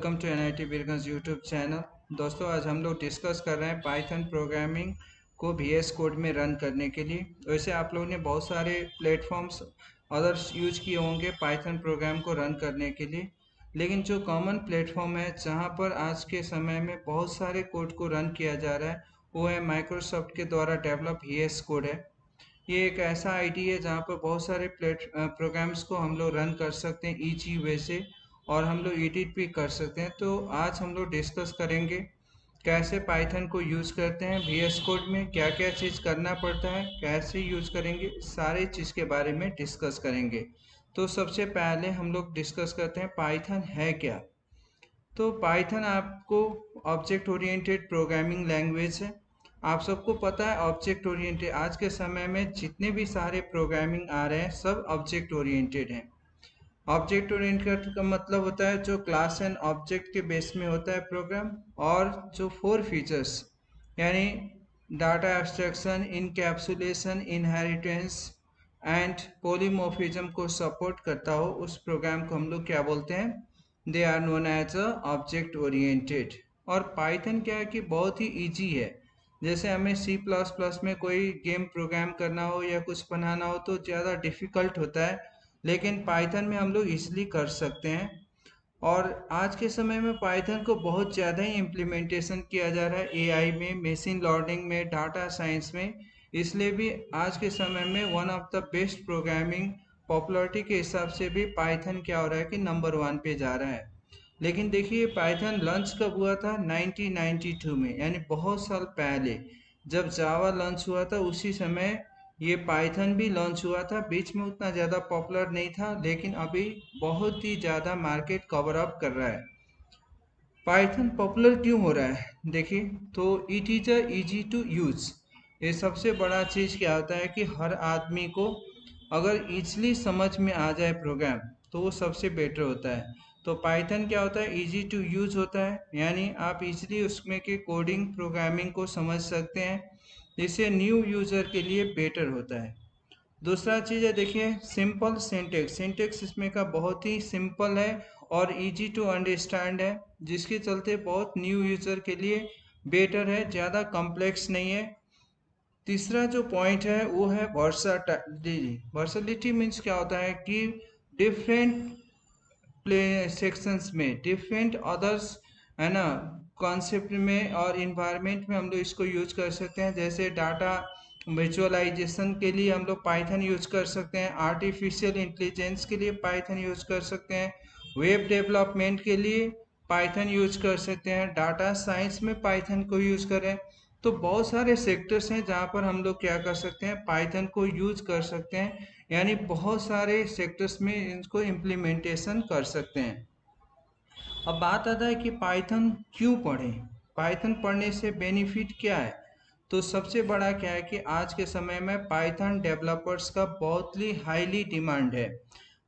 Welcome to NIT Birgunj YouTube channel. दोस्तों, आज हम लोग डिस्कस कर रहे हैं पाइथन प्रोग्रामिंग को VS कोड में रन करने के लिए। वैसे आप लोगों ने बहुत सारे प्लेटफॉर्म्स अदर्स यूज किए होंगे पाइथन प्रोग्राम को रन करने के लिए, लेकिन जो कॉमन प्लेटफॉर्म है जहां पर आज के समय में बहुत सारे कोड को रन किया जा रहा है वो है माइक्रोसॉफ्ट के द्वारा डेवलप VS कोड है। ये एक ऐसा आईडी है जहाँ पर बहुत सारे प्रोग्राम्स को हम लोग रन कर सकते हैं ईजी वे से, और हम लोग एडिट भी कर सकते हैं। तो आज हम लोग डिस्कस करेंगे कैसे पाइथन को यूज़ करते हैं VS कोड में, क्या क्या चीज़ करना पड़ता है, कैसे यूज़ करेंगे, सारे चीज़ के बारे में डिस्कस करेंगे। तो सबसे पहले हम लोग डिस्कस करते हैं पाइथन है क्या। तो पाइथन आपको ऑब्जेक्ट ओरिएंटेड प्रोग्रामिंग लैंग्वेज है। आप सबको पता है ऑब्जेक्ट ओरिएंटेड आज के समय में जितने भी सारे प्रोग्रामिंग आ रहे हैं सब ऑब्जेक्ट ओरिएंटेड हैं। ऑब्जेक्ट ओरिएंटेड का मतलब होता है जो क्लास एंड ऑब्जेक्ट के बेस में होता है प्रोग्राम, और जो 4 फीचर्स यानी data abstraction, encapsulation, inheritance and polymorphism को सपोर्ट करता हो उस प्रोग्राम को हम लोग क्या बोलते हैं, they are known as a object oriented. और पाइथन क्या है कि बहुत ही ईजी है। जैसे हमें C++ में कोई गेम प्रोग्राम करना हो या कुछ बनाना हो तो ज़्यादा डिफ़िकल्ट होता है, लेकिन पाइथन में हम लोग इजीली कर सकते हैं। और आज के समय में पाइथन को बहुत ज़्यादा ही इम्प्लीमेंटेशन किया जा रहा है AI में, मशीन लर्निंग में, डाटा साइंस में। इसलिए भी आज के समय में one of the best programming popularity के हिसाब से भी पाइथन क्या हो रहा है कि नंबर 1 पे जा रहा है। लेकिन देखिए पाइथन लॉन्च कब हुआ था, 1992 में, यानी बहुत साल पहले। जब जावा लॉन्च हुआ था उसी समय ये पाइथन भी लॉन्च हुआ था। बीच में उतना ज़्यादा पॉपुलर नहीं था, लेकिन अभी बहुत ही ज़्यादा मार्केट कवर अप कर रहा है। पाइथन पॉपुलर क्यों हो रहा है देखिए, तो it is a easy to use. ये सबसे बड़ा चीज़ क्या होता है कि हर आदमी को अगर इजली समझ में आ जाए प्रोग्राम तो वो सबसे बेटर होता है। तो पाइथन क्या होता है, इजी टू यूज़ होता है, यानी आप इजली उसमें के कोडिंग प्रोग्रामिंग को समझ सकते हैं, जिससे न्यू यूज़र के लिए बेटर होता है। दूसरा चीज़ है देखिए सिंपल सिंटेक्स। सिंटेक्स इसमें का बहुत ही सिंपल है और इजी टू अंडरस्टैंड है, जिसके चलते बहुत न्यू यूज़र के लिए बेटर है, ज़्यादा कॉम्प्लेक्स नहीं है। तीसरा जो पॉइंट है वो है वर्साटिलिटी। वर्साटिलिटी मीन्स क्या होता है कि डिफरेंट प्ले सेक्शंस में, डिफरेंट अदर्स है ना, कॉन्सेप्ट में और इन्वायरमेंट में हम लोग इसको यूज कर सकते हैं। जैसे डाटा विजुअलाइजेशन के लिए हम लोग पाइथन यूज कर सकते हैं, आर्टिफिशियल इंटेलिजेंस के लिए पाइथन यूज कर सकते हैं, वेब डेवलपमेंट के लिए पाइथन यूज कर सकते हैं, डाटा साइंस में पाइथन को यूज करें। तो बहुत सारे सेक्टर्स हैं जहाँ पर हम लोग क्या कर सकते हैं, पाइथन को यूज कर सकते हैं, यानी बहुत सारे सेक्टर्स में इसको इम्प्लीमेंटेशन कर सकते हैं। अब बात आता है कि पाइथन क्यों पढ़ें, पाइथन पढ़ने से बेनिफिट क्या है। तो सबसे बड़ा क्या है कि आज के समय में पाइथन डेवलपर्स का बहुत ही हाईली डिमांड है।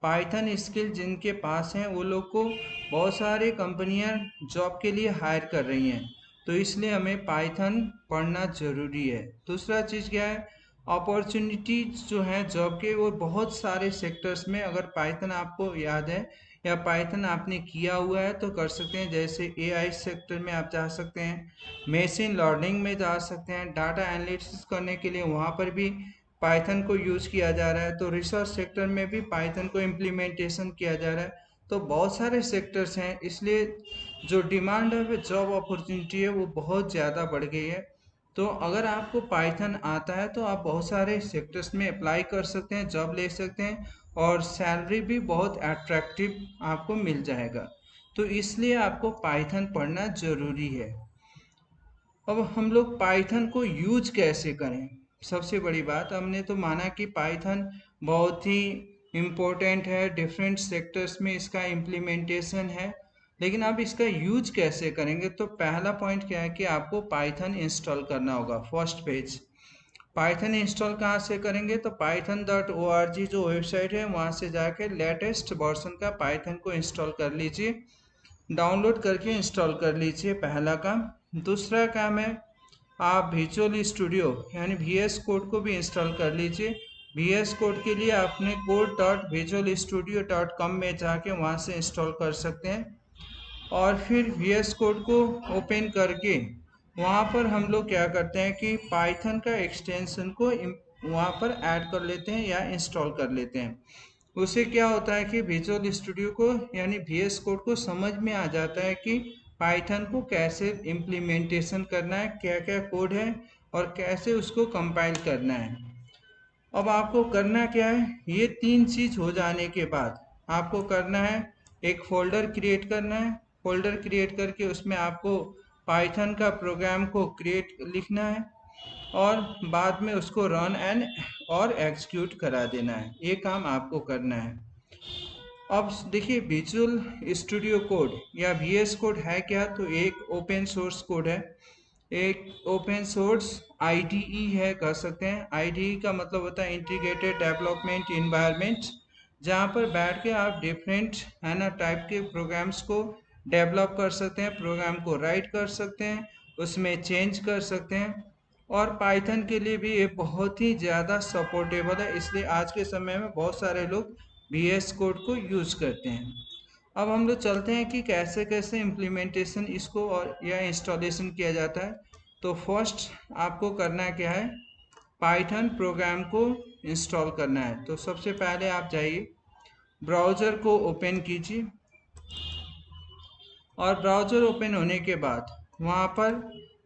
पाइथन स्किल जिनके पास हैं वो लोग को बहुत सारी कंपनियां जॉब के लिए हायर कर रही हैं, तो इसलिए हमें पाइथन पढ़ना ज़रूरी है। दूसरा चीज़ क्या है, अपॉर्चुनिटीज जो हैं जॉब के वो बहुत सारे सेक्टर्स में, अगर पाइथन आपको याद है या पाइथन आपने किया हुआ है तो कर सकते हैं। जैसे AI सेक्टर में आप जा सकते हैं, मशीन लर्निंग में जा सकते हैं, डाटा एनालिसिस करने के लिए वहाँ पर भी पाइथन को यूज़ किया जा रहा है। तो रिसर्च सेक्टर में भी पाइथन को इम्प्लीमेंटेशन किया जा रहा है। तो बहुत सारे सेक्टर्स हैं, इसलिए जो डिमांड है जॉब अपॉर्चुनिटी है वो बहुत ज़्यादा बढ़ गई है। तो अगर आपको पाइथन आता है तो आप बहुत सारे सेक्टर्स में अप्लाई कर सकते हैं, जॉब ले सकते हैं, और सैलरी भी बहुत अट्रैक्टिव आपको मिल जाएगा। तो इसलिए आपको पाइथन पढ़ना ज़रूरी है। अब हम लोग पाइथन को यूज कैसे करें, सबसे बड़ी बात, हमने तो माना कि पाइथन बहुत ही इम्पोर्टेंट है, डिफरेंट सेक्टर्स में इसका इम्प्लीमेंटेशन है, लेकिन आप इसका यूज कैसे करेंगे। तो पहला पॉइंट क्या है कि आपको पाइथन इंस्टॉल करना होगा। फर्स्ट पेज पाइथन इंस्टॉल कहाँ से करेंगे, तो python.org जो वेबसाइट है वहाँ से जाके लेटेस्ट वर्जन का पाइथन को इंस्टॉल कर लीजिए, डाउनलोड करके इंस्टॉल कर लीजिए, पहला काम। दूसरा काम है आप विजुअल स्टूडियो यानी VS कोड को भी इंस्टॉल कर लीजिए। VS कोड के लिए आपने code.visualstudio.com में जाके वहाँ से इंस्टॉल कर सकते हैं। और फिर VS कोड को ओपन करके वहाँ पर हम लोग क्या करते हैं कि पाइथन का एक्सटेंशन को वहाँ पर ऐड कर लेते हैं या इंस्टॉल कर लेते हैं। उससे क्या होता है कि विजुअल स्टूडियो को यानी VS कोड को समझ में आ जाता है कि पाइथन को कैसे इम्प्लीमेंटेशन करना है, क्या क्या कोड है और कैसे उसको कंपाइल करना है। अब आपको करना क्या है, ये 3 चीज हो जाने के बाद आपको करना है एक फोल्डर क्रिएट करना है। फोल्डर क्रिएट करके उसमें आपको पाइथन का प्रोग्राम को क्रिएट लिखना है और बाद में उसको रन एंड और एग्जीक्यूट करा देना है। ये काम आपको करना है। अब देखिए विजुअल स्टूडियो कोड या VS कोड है क्या, तो एक ओपन सोर्स कोड है, एक ओपन सोर्स IDE है कह सकते हैं। IDE का मतलब होता है इंटीग्रेटेड डेवलपमेंट इन्वायरमेंट, जहाँ पर बैठ के आप डिफरेंट है ना टाइप के प्रोग्राम्स को डेवलप कर सकते हैं, प्रोग्राम को राइट कर सकते हैं, उसमें चेंज कर सकते हैं। और पाइथन के लिए भी ये बहुत ही ज़्यादा सपोर्टेबल है, इसलिए आज के समय में बहुत सारे लोग VS कोड को यूज़ करते हैं। अब हम लोग चलते हैं कि कैसे कैसे इम्प्लीमेंटेशन इसको और या इंस्टॉलेशन किया जाता है। तो फर्स्ट आपको करना क्या है, पाइथन प्रोग्राम को इंस्टॉल करना है। तो सबसे पहले आप जाइए, ब्राउज़र को ओपन कीजिए और ब्राउज़र ओपन होने के बाद वहाँ पर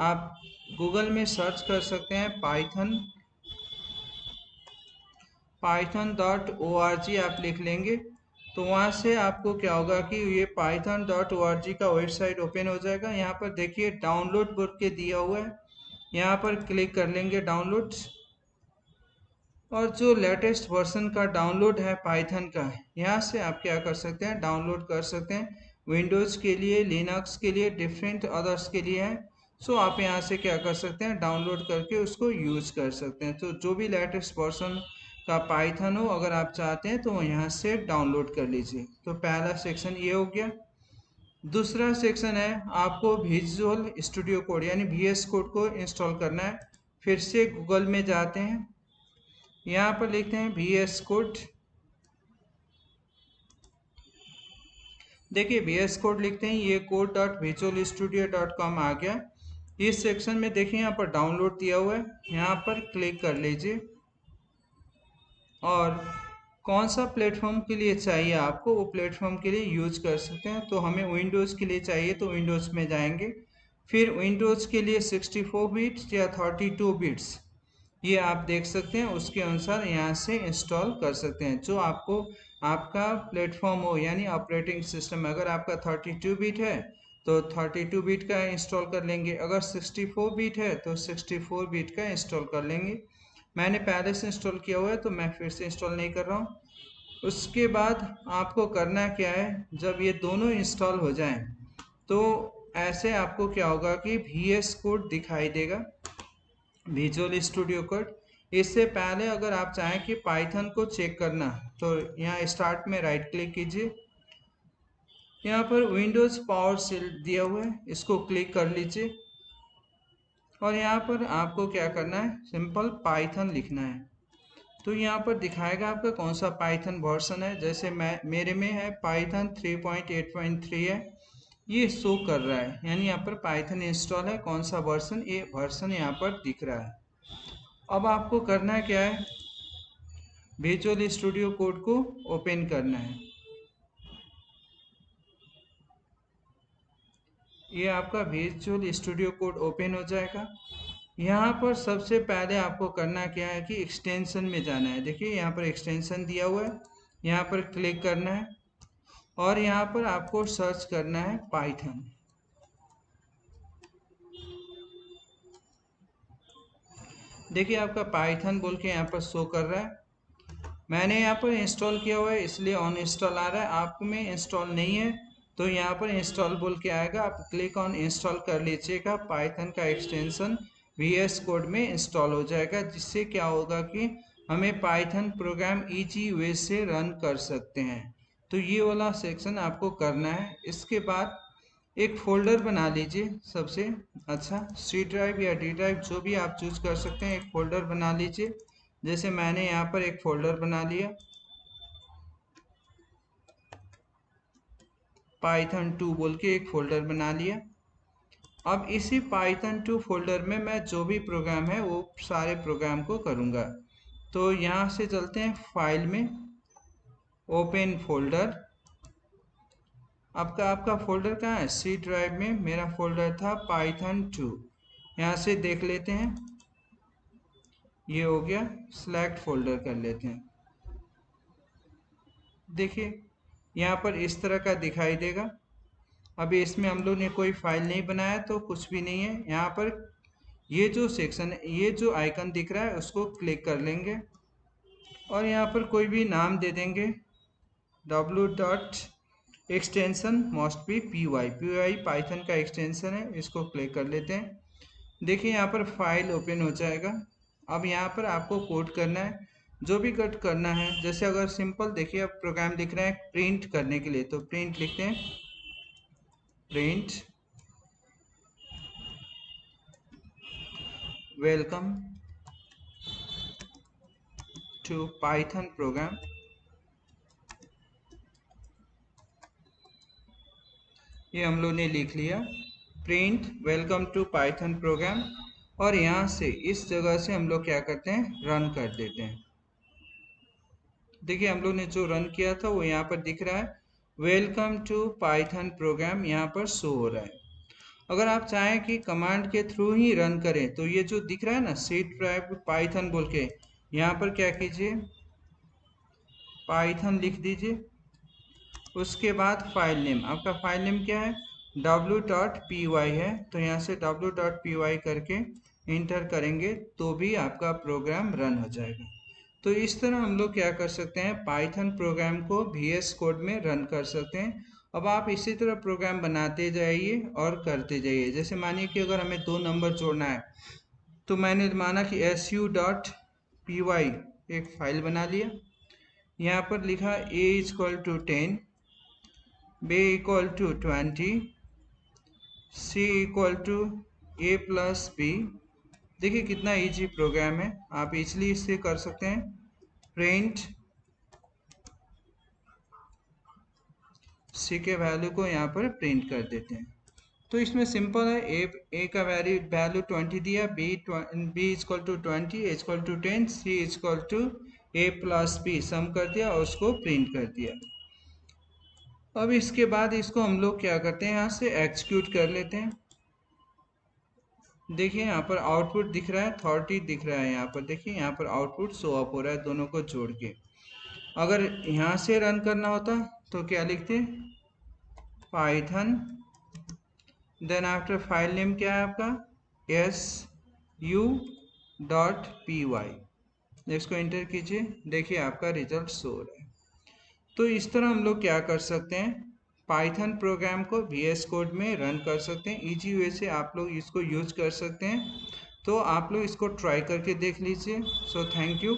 आप गूगल में सर्च कर सकते हैं python.org आप लिख लेंगे। तो वहाँ से आपको क्या होगा कि ये python.org का वेबसाइट ओपन हो जाएगा। यहाँ पर देखिए डाउनलोड बोल के दिया हुआ है, यहाँ पर क्लिक कर लेंगे डाउनलोड। और जो लेटेस्ट वर्जन का डाउनलोड है पाइथन का, यहाँ से आप क्या कर सकते हैं, डाउनलोड कर सकते हैं। विंडोज़ के लिए, लिनक्स के लिए, डिफरेंट अदर्स के लिए है। सो आप यहाँ से क्या कर सकते हैं, डाउनलोड करके उसको यूज़ कर सकते हैं। तो जो भी लेटेस्ट वर्जन का पाइथन हो अगर आप चाहते हैं तो यहाँ से डाउनलोड कर लीजिए। तो पहला सेक्शन ये हो गया। दूसरा सेक्शन है आपको विजुअल स्टूडियो कोड यानी VS कोड को इंस्टॉल करना है। फिर से गूगल में जाते हैं, यहाँ पर लिखते हैं VS कोड। देखिए VS कोड लिखते हैं, ये code.visualstudio.com आ गया। इस सेक्शन में देखिए यहाँ पर डाउनलोड दिया हुआ है, यहाँ पर क्लिक कर लीजिए। और कौन सा प्लेटफॉर्म के लिए चाहिए आपको, वो प्लेटफॉर्म के लिए यूज कर सकते हैं। तो हमें विंडोज़ के लिए चाहिए तो विंडोज़ में जाएंगे। फिर विंडोज़ के लिए 64 बिट्स या 32 बिट्स ये आप देख सकते हैं, उसके अनुसार यहाँ से इंस्टॉल कर सकते हैं जो आपको आपका प्लेटफॉर्म हो। यानी ऑपरेटिंग सिस्टम अगर आपका 32 बिट है तो 32 बिट का इंस्टॉल कर लेंगे, अगर 64 बिट है तो 64 बिट का इंस्टॉल कर लेंगे। मैंने पहले से इंस्टॉल किया हुआ है तो मैं फिर से इंस्टॉल नहीं कर रहा हूँ। उसके बाद आपको करना क्या है, जब ये दोनों इंस्टॉल हो जाएं तो ऐसे आपको क्या होगा कि VS कोड दिखाई देगा, विजुअल स्टूडियो कोड। इससे पहले अगर आप चाहें कि पाइथन को चेक करना तो यहाँ स्टार्ट में राइट क्लिक कीजिए, यहाँ पर विंडोज़ पावर सेल दिया हुआ है, इसको क्लिक कर लीजिए। और यहाँ पर आपको क्या करना है, सिंपल पाइथन लिखना है। तो यहाँ पर दिखाएगा आपका कौन सा पाइथन वर्जन है। जैसे मेरे में है पाइथन 3.8.3 है, ये शो कर रहा है, यानी यहाँ पर पाइथन इंस्टॉल है। कौन सा वर्जन, ये वर्जन यहाँ पर दिख रहा है। अब आपको करना क्या है, विजुअल स्टूडियो कोड को ओपन करना है। ये आपका विजुअल स्टूडियो कोड ओपन हो जाएगा। यहाँ पर सबसे पहले आपको करना क्या है कि एक्सटेंशन में जाना है। देखिए यहाँ पर एक्सटेंशन दिया हुआ है, यहाँ पर क्लिक करना है और यहाँ पर आपको सर्च करना है पाइथन। देखिए आपका पाइथन बोल के यहाँ पर शो कर रहा है। मैंने यहाँ पर इंस्टॉल किया हुआ है इसलिए ऑन इंस्टॉल आ रहा है, आप में इंस्टॉल नहीं है तो यहाँ पर इंस्टॉल बोल के आएगा, आप क्लिक ऑन इंस्टॉल कर लीजिएगा। पाइथन का एक्सटेंशन VS कोड में इंस्टॉल हो जाएगा, जिससे क्या होगा कि हमें पाइथन प्रोग्राम इजी वे से रन कर सकते हैं। तो ये वाला सेक्शन आपको करना है। इसके बाद एक फोल्डर बना लीजिए, सबसे अच्छा C ड्राइव या D ड्राइव जो भी आप चूज कर सकते हैं, एक फोल्डर बना लीजिए। जैसे मैंने यहाँ पर एक फोल्डर बना लिया। python2 बोल के एक फोल्डर बना लिया। अब इसी python2 फोल्डर में मैं जो भी प्रोग्राम है वो सारे प्रोग्राम को करूँगा। तो यहाँ से चलते हैं फाइल में, ओपन फोल्डर। आपका फोल्डर कहाँ है? सी ड्राइव में मेरा फोल्डर था python2। यहाँ से देख लेते हैं, ये हो गया। सेलेक्ट फोल्डर कर लेते हैं। देखिए यहाँ पर इस तरह का दिखाई देगा। अभी इसमें हम लोग ने कोई फाइल नहीं बनाया तो कुछ भी नहीं है। यहाँ पर ये जो सेक्शन है, ये जो आइकन दिख रहा है उसको क्लिक कर लेंगे और यहाँ पर कोई भी नाम दे देंगे। w dot extension must be py Python का एक्सटेंशन है, इसको क्लिक कर लेते हैं। देखिए यहाँ पर फाइल ओपन हो जाएगा। अब यहाँ पर आपको कोड करना है, जो भी कट करना है। जैसे अगर सिंपल देखिए, अब प्रोग्राम लिख रहे हैं प्रिंट करने के लिए, तो प्रिंट लिखते हैं, print welcome to Python program. ये हम लोग ने लिख लिया, print welcome to Python program. और यहाँ से इस जगह से हम लोग क्या करते हैं, रन कर देते हैं। देखिए हम लोग ने जो रन किया था वो यहाँ पर दिख रहा है, वेलकम टू पाइथन प्रोग्राम यहाँ पर शो हो रहा है। अगर आप चाहें कि कमांड के थ्रू ही रन करें तो ये जो दिख रहा है ना, सी ड्राइव पाइथन बोल के, यहाँ पर क्या कीजिए, पाइथन लिख दीजिए। उसके बाद फाइल नेम, आपका फाइल नेम क्या है, w.py है, तो यहाँ से w.py करके इंटर करेंगे तो भी आपका प्रोग्राम रन हो जाएगा। तो इस तरह हम लोग क्या कर सकते हैं, पाइथन प्रोग्राम को VS कोड में रन कर सकते हैं। अब आप इसी तरह प्रोग्राम बनाते जाइए और करते जाइए। जैसे मानिए कि अगर हमें 2 नंबर जोड़ना है, तो मैंने माना कि su.py एक फाइल बना लिया। यहाँ पर लिखा a = 10, b = 20, c = a + b। देखिए कितना इजी प्रोग्राम है, आप इजीली इससे कर सकते हैं। प्रिंट सी के वैल्यू को यहाँ पर प्रिंट कर देते हैं। तो इसमें सिंपल है, ए का वैल्यू 20 दिया, b = 20, a = 10, c = a + b सम कर दिया और उसको प्रिंट कर दिया। अब इसके बाद इसको हम लोग क्या करते हैं, यहाँ से एग्जीक्यूट कर लेते हैं। देखिए यहाँ पर आउटपुट दिख रहा है, 30 दिख रहा है। यहाँ पर देखिए, यहाँ पर आउटपुट शो अप हो रहा है दोनों को जोड़ के। अगर यहाँ से रन करना होता तो क्या लिखते, Python, then after file name क्या है आपका, su.py। इसको एंटर कीजिए, देखिए आपका रिजल्ट शो हो रहा है। तो इस तरह हम लोग क्या कर सकते हैं, पाइथन प्रोग्राम को VS कोड में रन कर सकते हैं। इजी वे से आप लोग इसको यूज कर सकते हैं। तो आप लोग इसको ट्राई करके देख लीजिए। So thank you.